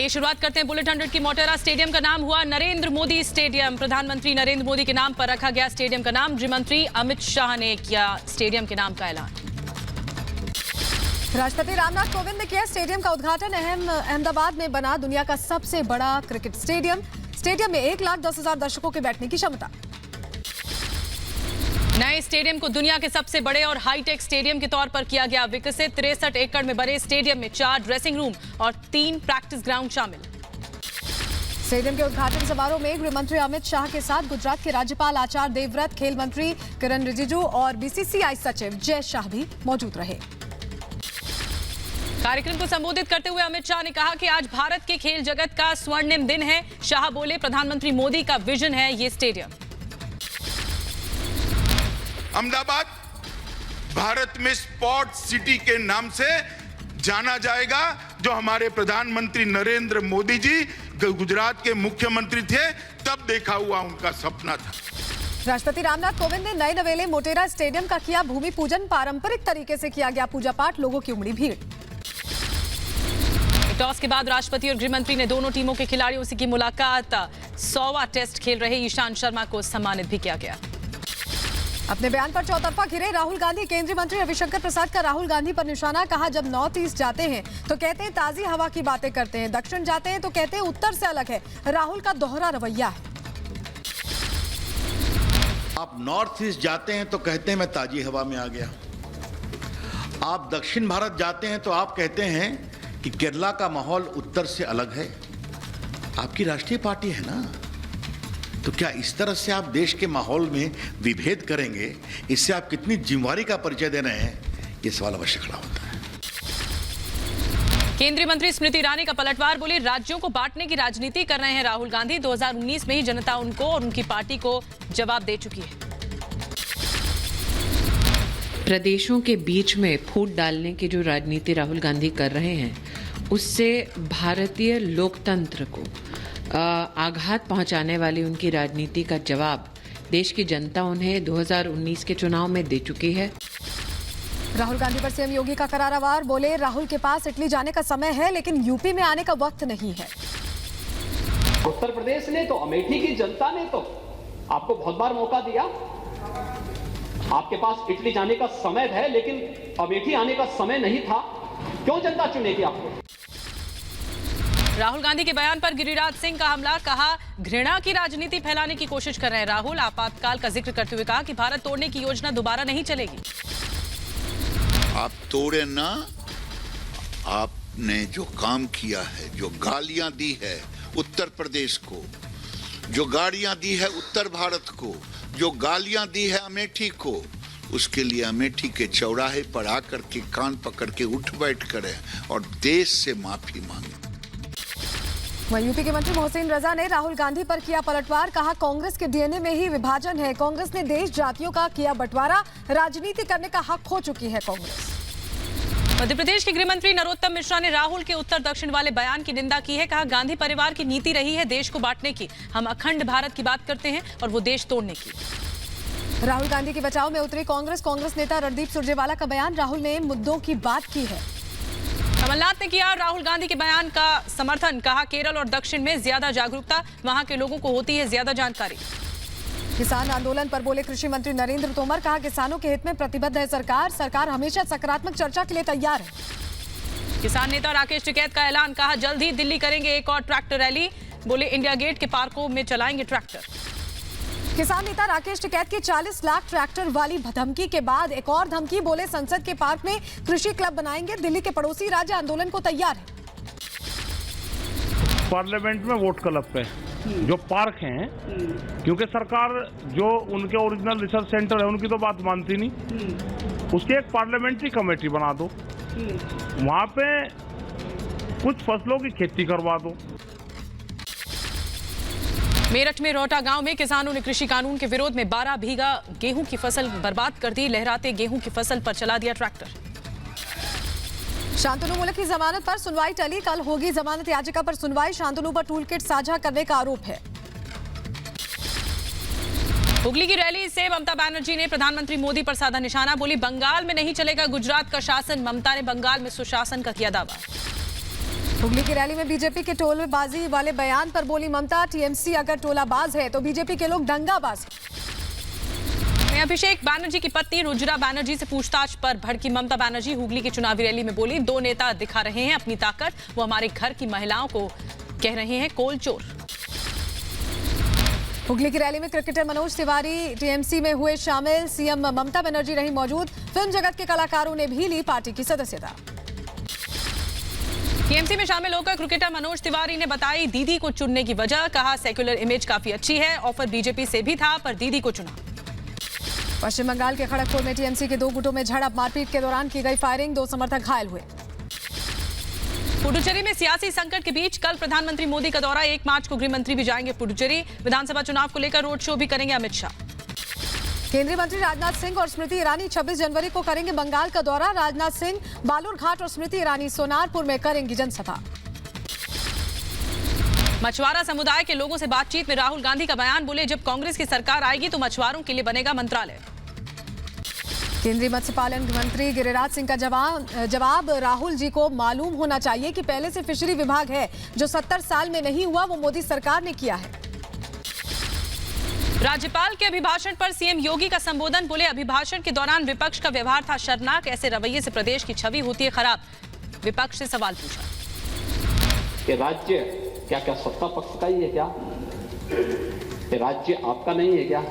आइए शुरुआत करते हैं बुलेट 100 की। मोटेरा स्टेडियम का नाम हुआ नरेंद्र मोदी स्टेडियम। प्रधानमंत्री नरेंद्र मोदी के नाम पर रखा गया स्टेडियम का नाम। गृह मंत्री अमित शाह ने किया स्टेडियम के नाम का ऐलान। राष्ट्रपति रामनाथ कोविंद ने किया स्टेडियम का उद्घाटन। अहमदाबाद में बना दुनिया का सबसे बड़ा क्रिकेट स्टेडियम। स्टेडियम में 1,10,000 दर्शकों के बैठने की क्षमता। नए स्टेडियम को दुनिया के सबसे बड़े और हाईटेक स्टेडियम के तौर पर किया गया विकसित। 63 एकड़ में बने स्टेडियम में 4 ड्रेसिंग रूम और 3 प्रैक्टिस ग्राउंड शामिल। स्टेडियम के उद्घाटन समारोह में गृह मंत्री अमित शाह के साथ गुजरात के राज्यपाल आचार्य देवव्रत, खेल मंत्री किरण रिजिजू और बीसीसीआई सचिव जय शाह भी मौजूद रहे। कार्यक्रम को संबोधित करते हुए अमित शाह ने कहा कि आज भारत के खेल जगत का स्वर्णिम दिन है। शाह बोले, प्रधानमंत्री मोदी का विजन है ये स्टेडियम। अहमदाबाद भारत में स्पोर्ट सिटी के नाम से जाना जाएगा। जो हमारे प्रधानमंत्री नरेंद्र मोदी जी गुजरात के मुख्यमंत्री थे तब देखा हुआ उनका सपना था। राष्ट्रपति रामनाथ कोविंद ने नए नवेले मोटेरा स्टेडियम का किया भूमि पूजन। पारंपरिक तरीके से किया गया पूजा पाठ, लोगों की उमड़ी भीड़। टॉस के बाद राष्ट्रपति और गृह मंत्री ने दोनों टीमों के खिलाड़ियों से की मुलाकात। 100वां टेस्ट खेल रहे ईशांत शर्मा को सम्मानित भी किया गया। अपने बयान पर चौतरफा घिरे राहुल गांधी। केंद्रीय मंत्री रविशंकर प्रसाद का राहुल गांधी पर निशाना। कहा, जब नॉर्थ ईस्ट जाते हैं तो कहते हैं ताजी हवा की बातें करते हैं, दक्षिण जाते हैं तो कहते हैं उत्तर से अलग है। राहुल का दोहरा रवैया है। आप नॉर्थ ईस्ट जाते हैं तो कहते हैं मैं ताजी हवा में आ गया। आप दक्षिण भारत जाते हैं तो आप कहते हैं कि केरला का माहौल उत्तर से अलग है। आपकी राष्ट्रीय पार्टी है ना, तो क्या इस तरह से आप देश के माहौल में विभेद करेंगे? इससे आप कितनी जिम्मेवारी का परिचय दे रहे हैं, ये सवाल अवश्य खड़ा होता है। केंद्रीय मंत्री स्मृति ईरानी का पलटवार। बोली, राज्यों को बांटने की राजनीति कर रहे हैं राहुल गांधी। 2019 में ही जनता उनको और उनकी पार्टी को जवाब दे चुकी है। प्रदेशों के बीच में फूट डालने की जो राजनीति राहुल गांधी कर रहे हैं, उससे भारतीय लोकतंत्र को आघात पहुंचाने वाली उनकी राजनीति का जवाब देश की जनता उन्हें 2019 के चुनाव में दे चुकी है। राहुल गांधी पर सीएम योगी का करारा वार। बोले, राहुल के पास इटली जाने का समय है लेकिन यूपी में आने का वक्त नहीं है। उत्तर प्रदेश ने तो, अमेठी की जनता ने तो आपको बहुत बार मौका दिया। आपके पास इटली जाने का समय है लेकिन अमेठी आने का समय नहीं था। क्यों जनता चुनेगी आपको? राहुल गांधी के बयान पर गिरिराज सिंह का हमला। कहा, घृणा की राजनीति फैलाने की कोशिश कर रहे हैं राहुल। आपातकाल का जिक्र करते हुए कहा कि भारत तोड़ने की योजना दोबारा नहीं चलेगी। आप तोड़े ना, आपने जो काम किया है, जो गालियां दी है उत्तर प्रदेश को, जो गालियां दी है उत्तर भारत को, जो गालियां दी है अमेठी को, उसके लिए अमेठी के चौराहे पर आकर के कान पकड़ के उठ बैठ करें और देश से माफी मांगे। वहीं यूपी के मंत्री मोहसिन रजा ने राहुल गांधी पर किया पलटवार। कहा, कांग्रेस के डीएनए में ही विभाजन है। कांग्रेस ने देश जातियों का किया बंटवारा। राजनीति करने का हक खो चुकी है कांग्रेस। मध्य प्रदेश के गृह मंत्री नरोत्तम मिश्रा ने राहुल के उत्तर दक्षिण वाले बयान की निंदा की है। कहा, गांधी परिवार की नीति रही है देश को बांटने की। हम अखंड भारत की बात करते हैं और वो देश तोड़ने की। राहुल गांधी के बचाव में उतरी कांग्रेस नेता रणदीप सुरजेवाला का बयान। राहुल ने मुद्दों की बात की है। कमलनाथ ने किया राहुल गांधी के बयान का समर्थन। कहा, केरल और दक्षिण में ज्यादा जागरूकता, वहां के लोगों को होती है ज्यादा जानकारी। किसान आंदोलन पर बोले कृषि मंत्री नरेंद्र तोमर। कहा, किसानों के हित में प्रतिबद्ध है सरकार हमेशा सकारात्मक चर्चा के लिए तैयार है। किसान नेता राकेश टिकैत का ऐलान। कहा, जल्द ही दिल्ली करेंगे एक और ट्रैक्टर रैली। बोले, इंडिया गेट के पार्कों में चलाएंगे ट्रैक्टर। किसान नेता राकेश टिकैत की 40 लाख ट्रैक्टर वाली धमकी के बाद एक और धमकी। बोले, संसद के पार्क में कृषि क्लब बनाएंगे। दिल्ली के पड़ोसी राज्य आंदोलन को तैयार है। पार्लियामेंट में वोट क्लब पे जो पार्क हैं, क्योंकि सरकार जो उनके ओरिजिनल रिसर्च सेंटर है उनकी तो बात मानती नहीं, उसकी एक पार्लियामेंट्री कमेटी बना दो, वहां पे कुछ फसलों की खेती करवा दो। मेरठ में रोहटा गांव में किसानों ने कृषि कानून के विरोध में 12 बीघा गेहूं की फसल बर्बाद कर दी। लहराते गेहूं की फसल पर चला दिया ट्रैक्टर। शांतनु मुलक की जमानत पर सुनवाई टली। कल होगी जमानत याचिका पर सुनवाई। शांतनु पर टूल किट साझा करने का आरोप है। हुगली की रैली से ममता बनर्जी ने प्रधानमंत्री मोदी पर साधा निशाना। बोली, बंगाल में नहीं चलेगा गुजरात का शासन। ममता ने बंगाल में सुशासन का किया दावा। हुगली की रैली में बीजेपी के टोलबाजी वाले बयान पर बोली ममता, टीएमसी अगर टोलाबाज है तो बीजेपी के लोग दंगाबाज। अभिषेक बैनर्जी की पत्नी रुजिरा बैनर्जी से पूछताछ पर भड़की ममता बनर्जी हुगली की चुनावी रैली में बोली, दो नेता दिखा रहे हैं अपनी ताकत, वो हमारे घर की महिलाओं को कह रहे हैं कोल चोर। हुगली की रैली में क्रिकेटर मनोज तिवारी टीएमसी में हुए शामिल, सीएम ममता बनर्जी रही मौजूद। फिल्म जगत के कलाकारों ने भी ली पार्टी की सदस्यता। टीएमसी में शामिल होकर क्रिकेटर मनोज तिवारी ने बताई दीदी को चुनने की वजह, कहा सेक्युलर इमेज काफी अच्छी है, ऑफर बीजेपी से भी था पर दीदी को चुना। पश्चिम बंगाल के खड़गपुर में टीएमसी के दो गुटों में झड़प, मारपीट के दौरान की गई फायरिंग, 2 समर्थक घायल हुए। पुडुचेरी में सियासी संकट के बीच कल प्रधानमंत्री मोदी का दौरा, 1 मार्च को गृह मंत्री भी जाएंगे पुडुचेरी। विधानसभा चुनाव को लेकर रोड शो भी करेंगे अमित शाह। केंद्रीय मंत्री राजनाथ सिंह और स्मृति ईरानी 26 जनवरी को करेंगे बंगाल का दौरा। राजनाथ सिंह बालूरघाट और स्मृति ईरानी सोनारपुर में करेंगी जनसभा। मछुआरा समुदाय के लोगों से बातचीत में राहुल गांधी का बयान, बोले जब कांग्रेस की सरकार आएगी तो मछुआरों के लिए बनेगा मंत्रालय। केंद्रीय मत्स्य पालन मंत्री गिरिराज सिंह का जवाब, राहुल जी को मालूम होना चाहिए कि पहले से फिशरी विभाग है, जो 70 साल में नहीं हुआ वो मोदी सरकार ने किया है। राज्यपाल के अभिभाषण पर सीएम योगी का संबोधन, बोले अभिभाषण के दौरान विपक्ष का व्यवहार था शर्मनाक, ऐसे रवैये से प्रदेश की छवि होती है खराब। विपक्ष से सवाल पूछा कि राज्य क्या क्या सत्ता पक्ष का ही है क्या? ये राज्य आपका नहीं है क्या?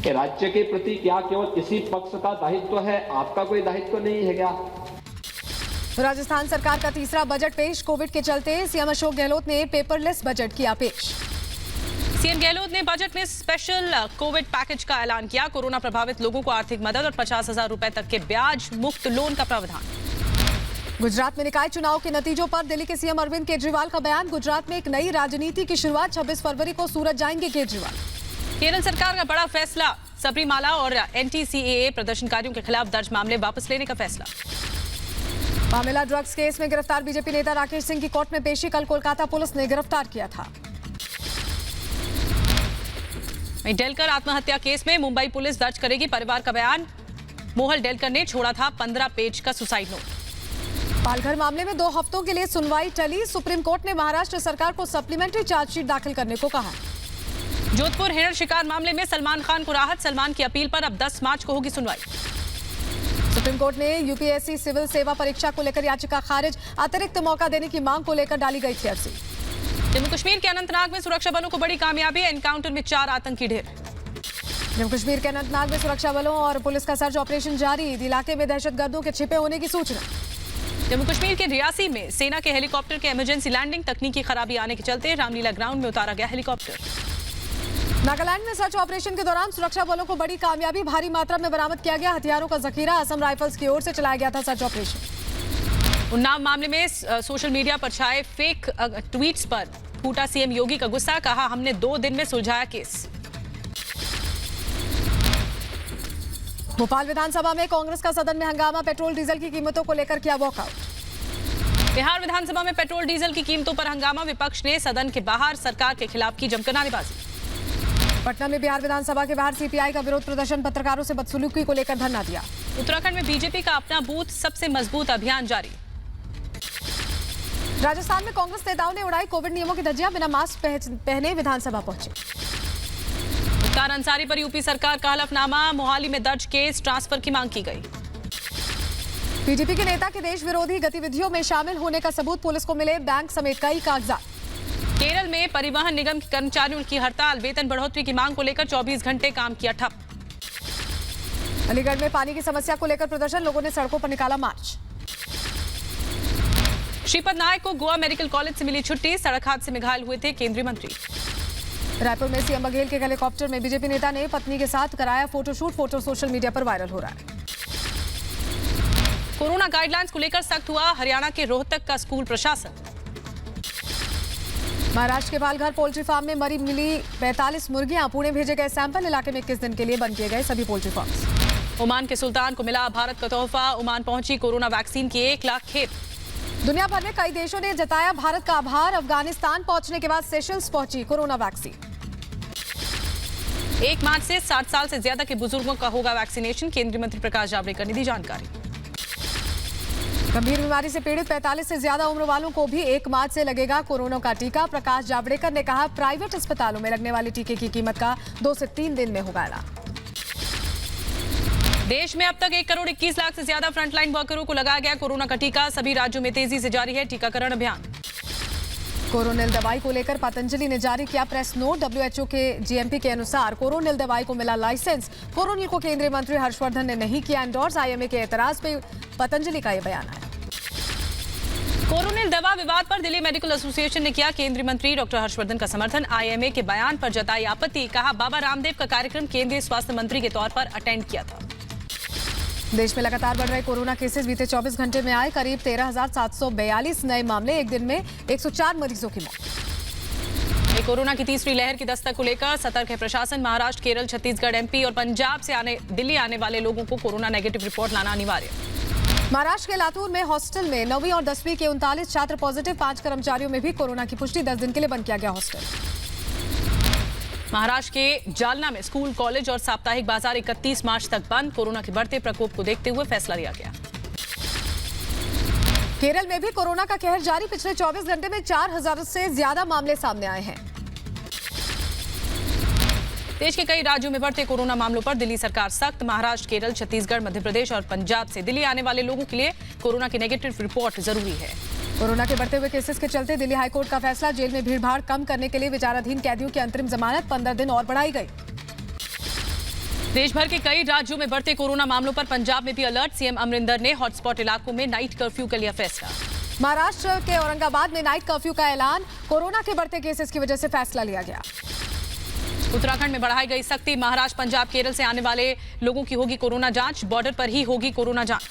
राज्य के प्रति क्या केवल किसी पक्ष का दायित्व है, आपका कोई दायित्व नहीं है क्या? राजस्थान सरकार का तीसरा बजट पेश, कोविड के चलते सीएम अशोक गहलोत ने पेपरलेस बजट किया पेश। सीएम गहलोत ने बजट में स्पेशल कोविड पैकेज का ऐलान किया, कोरोना प्रभावित लोगों को आर्थिक मदद और 50,000 रुपए तक के ब्याज मुक्त लोन का प्रावधान। गुजरात में निकाय चुनाव के नतीजों पर दिल्ली के सीएम अरविंद केजरीवाल का बयान, गुजरात में एक नई राजनीति की शुरुआत, 26 फरवरी को सूरत जाएंगे केजरीवाल। केरल सरकार का बड़ा फैसला, सबरीमाला और एनटीसीएए प्रदर्शनकारियों के खिलाफ दर्ज मामले वापस लेने का फैसला। मामला ड्रग्स केस में गिरफ्तार बीजेपी नेता राकेश सिंह की कोर्ट में पेशी, कल कोलकाता पुलिस ने गिरफ्तार किया था। डेलकर आत्महत्या केस में मुंबई पुलिस दर्ज करेगी परिवार का बयान, मोहल डेलकर ने छोड़ा था 15 पेज का सुसाइड नोट। पालघर मामले में 2 हफ्तों के लिए सुनवाई टली, सुप्रीम कोर्ट ने महाराष्ट्र सरकार को सप्लीमेंट्री चार्जशीट दाखिल करने को कहा। जोधपुर हिरण शिकार मामले में सलमान खान को राहत, सलमान की अपील पर अब 10 मार्च को होगी सुनवाई। सुप्रीम कोर्ट ने यूपीएससी सिविल सेवा परीक्षा को लेकर याचिका खारिज, अतिरिक्त मौका देने की मांग को लेकर डाली गई थी अर्जी। जम्मू कश्मीर के अनंतनाग में सुरक्षा बलों को बड़ी कामयाबी, एनकाउंटर में 4 आतंकी ढेर। जम्मू कश्मीर के अनंतनाग में सुरक्षा बलों और पुलिस का सर्च ऑपरेशन जारी, इलाके में दहशतगर्दों के छिपे होने की सूचना। जम्मू कश्मीर के रियासी में सेना के हेलीकॉप्टर के इमरजेंसी लैंडिंग, तकनीकी खराबी आने के चलते रामलीला ग्राउंड में उतारा गया हेलीकॉप्टर। नागालैंड में सर्च ऑपरेशन के दौरान सुरक्षा बलों को बड़ी कामयाबी, भारी मात्रा में बरामद किया गया हथियारों का जखीरा, असम राइफल्स की ओर से चलाया गया था सर्च ऑपरेशन। उन्नाव मामले में सोशल मीडिया पर छाए फेक ट्वीट्स पर फूटा सीएम योगी का गुस्सा, कहा हमने 2 दिन में सुलझाया केस। भोपाल विधानसभा में कांग्रेस का सदन में हंगामा, पेट्रोल डीजल की कीमतों को लेकर किया वॉकआउट। बिहार विधानसभा में पेट्रोल डीजल की कीमतों पर हंगामा, विपक्ष ने सदन के बाहर सरकार के खिलाफ की जमकर नारेबाजी। पटना में बिहार विधानसभा के बाहर सीपीआई का विरोध प्रदर्शन, पत्रकारों से बदसलूकी को लेकर धरना दिया। उत्तराखंड में बीजेपी का अपना बूथ सबसे मजबूत अभियान जारी। राजस्थान में कांग्रेस नेताओं ने उड़ाई कोविड नियमों की धज्जियां, बिना मास्क पहने विधानसभा पहुंचे। मुख्तार अंसारी पर यूपी सरकार का हलफनामा, मोहाली में दर्ज केस, ट्रांसफर की मांग की गई। बीजेपी के नेता के देश विरोधी गतिविधियों में शामिल होने का सबूत, पुलिस को मिले बैंक समेत कई कागजात। केरल में परिवहन निगम के कर्मचारियों की हड़ताल, वेतन बढ़ोतरी की मांग को लेकर 24 घंटे काम किया ठप। अलीगढ़ में पानी की समस्या को लेकर प्रदर्शन, लोगों ने सड़कों पर निकाला मार्च। श्रीपद नायक को गोवा मेडिकल कॉलेज से मिली छुट्टी, सड़क हादसे में घायल हुए थे केंद्रीय मंत्री। रायपुर में सीएम बघेल के हेलीकॉप्टर में बीजेपी नेता ने पत्नी के साथ कराया फोटोशूट, फोटो सोशल मीडिया पर वायरल हो रहा है। कोरोना गाइडलाइंस को लेकर सख्त हुआ हरियाणा के रोहतक का स्कूल प्रशासन। महाराष्ट्र के पालघर पोल्ट्री फार्म में मरी मिली 45 मुर्गियां, पुणे भेजे गए सैंपल, इलाके में 21 दिन के लिए बंद किए गए सभी पोल्ट्री फार्म्स। ओमान के सुल्तान को मिला भारत का तोहफा, ओमान पहुंची कोरोना वैक्सीन की 1 लाख खेप। दुनिया भर में कई देशों ने जताया भारत का आभार, अफगानिस्तान पहुंचने के बाद सेशल्स पहुंची कोरोना वैक्सीन। 1 मार्च से 60 साल से ज्यादा के बुजुर्गों का होगा वैक्सीनेशन, केंद्रीय मंत्री प्रकाश जावड़ेकर ने दी जानकारी। गंभीर बीमारी से पीड़ित 45 से ज्यादा उम्र वालों को भी 1 मार्च से लगेगा कोरोना का टीका। प्रकाश जावड़ेकर ने कहा, प्राइवेट अस्पतालों में लगने वाले टीके की कीमत का 2 से 3 दिन में होगा ऐलान। देश में अब तक 1 करोड़ 21 लाख से ज्यादा फ्रंटलाइन वर्करों को लगाया गया कोरोना का टीका। सभी राज्यों में तेजी से जारी है टीकाकरण अभियान। कोरोनिल दवाई को लेकर पतंजलि ने जारी किया प्रेस नोट। WHO के GMP के अनुसार कोरोनिल दवाई को मिला लाइसेंस। कोरोनिल को केंद्रीय मंत्री हर्षवर्धन ने नहीं किया एंडोर्स। IMA के एतराज पे पतंजलि का यह बयान आया। कोरोनिल दवा विवाद पर दिल्ली मेडिकल एसोसिएशन ने किया केंद्रीय मंत्री डॉक्टर हर्षवर्धन का समर्थन। IMA के बयान पर जताई आपत्ति। कहा, बाबा रामदेव का कार्यक्रम केंद्रीय स्वास्थ्य मंत्री के तौर पर अटेंड किया था। देश में लगातार बढ़ रहे कोरोना केसेस बीते 24 घंटे में आए करीब 13,742 नए मामले। एक दिन में 104 मरीजों की मौत। कोरोना की तीसरी लहर की दस्तक को लेकर सतर्क है प्रशासन। महाराष्ट्र, केरल, छत्तीसगढ़, MP और पंजाब से दिल्ली आने वाले लोगों को कोरोना नेगेटिव रिपोर्ट लाना अनिवार्य। महाराष्ट्र के लातूर में हॉस्टल में 9वीं और 10वीं के 39 छात्र पॉजिटिव। 5 कर्मचारियों में भी कोरोना की पुष्टि। 10 दिन के लिए बंद किया गया हॉस्टल। महाराष्ट्र के जालना में स्कूल, कॉलेज और साप्ताहिक बाजार 31 मार्च तक बंद। कोरोना के बढ़ते प्रकोप को देखते हुए फैसला लिया गया। केरल में भी कोरोना का कहर जारी। पिछले 24 घंटे में 4000 से ज्यादा मामले सामने आए हैं। देश के कई राज्यों में बढ़ते कोरोना मामलों पर दिल्ली सरकार सख्त। महाराष्ट्र, केरल, छत्तीसगढ़, मध्य प्रदेश और पंजाब से दिल्ली आने वाले लोगों के लिए कोरोना की नेगेटिव रिपोर्ट जरूरी है। कोरोना के बढ़ते हुए केसेस के चलते दिल्ली हाईकोर्ट का फैसला। जेल में भीड़भाड़ कम करने के लिए विचाराधीन कैदियों की अंतरिम जमानत 15 दिन और बढ़ाई गई। देश भर के कई राज्यों में बढ़ते कोरोना मामलों पर पंजाब में भी अलर्ट। CM अमरिंदर ने हॉटस्पॉट इलाकों में नाइट कर्फ्यू का लिया फैसला। महाराष्ट्र के औरंगाबाद में नाइट कर्फ्यू का ऐलान। कोरोना के बढ़ते केसेस की वजह से फैसला लिया गया। उत्तराखंड में बढ़ाई गई सख्ती। महाराष्ट्र, पंजाब, केरल से आने वाले लोगों की होगी कोरोना जांच। बॉर्डर पर ही होगी कोरोना जांच।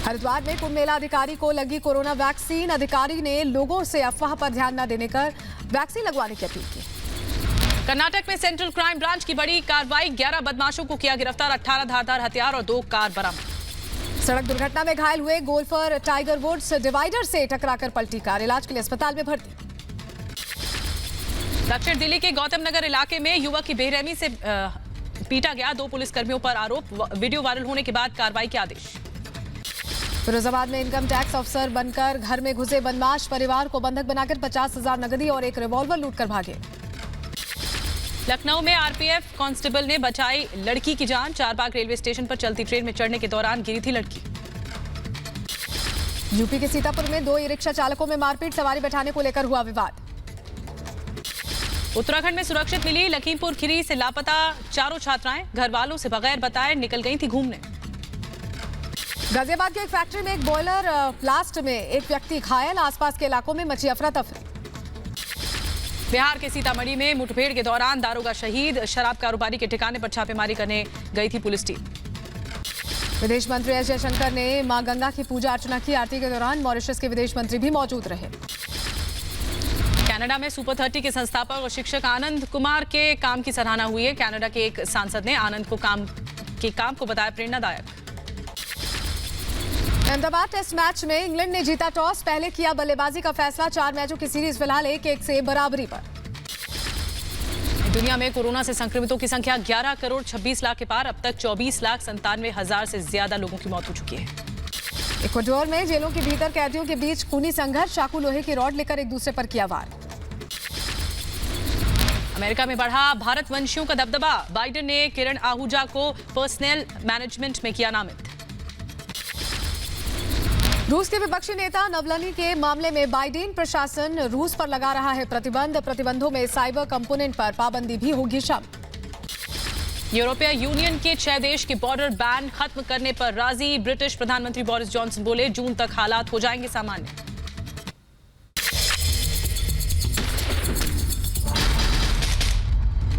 हरिद्वार में कुंभ मेला अधिकारी को लगी कोरोना वैक्सीन। अधिकारी ने लोगों से अफवाह पर ध्यान न देने कर वैक्सीन लगवाने की अपील की। कर्नाटक में सेंट्रल क्राइम ब्रांच की बड़ी कार्रवाई। 11 बदमाशों को किया गिरफ्तार। 18 धारदार हथियार और 2 कार बरामद। सड़क दुर्घटना में घायल हुए गोल्फर टाइगर वुड्स डिवाइडर से टकराकर पलटी कार। इलाज के लिए अस्पताल में भर्ती। दक्षिण दिल्ली के गौतम नगर इलाके में युवक की बेरहमी से पीटा गया। 2 पुलिसकर्मियों पर आरोप। वीडियो वायरल होने के बाद कार्रवाई के आदेश। फिरोजाबाद में इनकम टैक्स अफसर बनकर घर में घुसे बदमाश। परिवार को बंधक बनाकर 50,000 नकदी और एक रिवॉल्वर लूटकर भागे। लखनऊ में RPF कांस्टेबल ने बचाई लड़की की जान। चारबाग रेलवे स्टेशन पर चलती ट्रेन में चढ़ने के दौरान गिरी थी लड़की। यूपी के सीतापुर में 2 ई-रिक्शा चालकों में मारपीट। सवारी बैठाने को लेकर हुआ विवाद। उत्तराखंड में सुरक्षित मिली लखीमपुर खीरी से लापता 4 छात्राएं। घर वालों से बगैर बताए निकल गई थी घूमने। गाजियाबाद की एक फैक्ट्री में एक बॉयलर ब्लास्ट में एक व्यक्ति घायल। आसपास के इलाकों में मची अफरा तफरी। बिहार के सीतामढ़ी में मुठभेड़ के दौरान दारोगा शहीद। शराब कारोबारी के ठिकाने पर छापेमारी करने गई थी पुलिस टीम। विदेश मंत्री एस जयशंकर ने मां गंगा की पूजा अर्चना की। आरती के दौरान मॉरिशस के विदेश मंत्री भी मौजूद रहे। कनाडा में सुपर 30 के संस्थापक और शिक्षक आनंद कुमार के काम की सराहना हुई है। कनाडा के एक सांसद ने आनंद को काम को बताया प्रेरणादायक। अहमदाबाद टेस्ट मैच में इंग्लैंड ने जीता टॉस। पहले किया बल्लेबाजी का फैसला। 4 मैचों की सीरीज फिलहाल 1-1 से बराबरी पर। दुनिया में कोरोना से संक्रमितों की संख्या 11 करोड़ 26 लाख के पार। अब तक 24,97,000 से ज्यादा लोगों की मौत हो चुकी है। इक्वाडोर में जेलों के भीतर कैदियों के बीच खूनी संघर्ष। चाकू लोहे की रॉड लेकर एक दूसरे पर किया वार। अमेरिका में बढ़ा भारतवंशियों का दबदबा। बाइडेन ने किरण आहूजा को पर्सनल मैनेजमेंट में किया नामित। रूस के विपक्षी नेता नवलनी के मामले में बाइडेन प्रशासन रूस पर लगा रहा है प्रतिबंध। प्रतिबंधों में साइबर कंपोनेंट पर पाबंदी भी होगी शामिल। यूरोपीय यूनियन के 6 देश के बॉर्डर बैन खत्म करने पर राजी। ब्रिटिश प्रधानमंत्री बोरिस जॉनसन बोले, जून तक हालात हो जाएंगे सामान्य।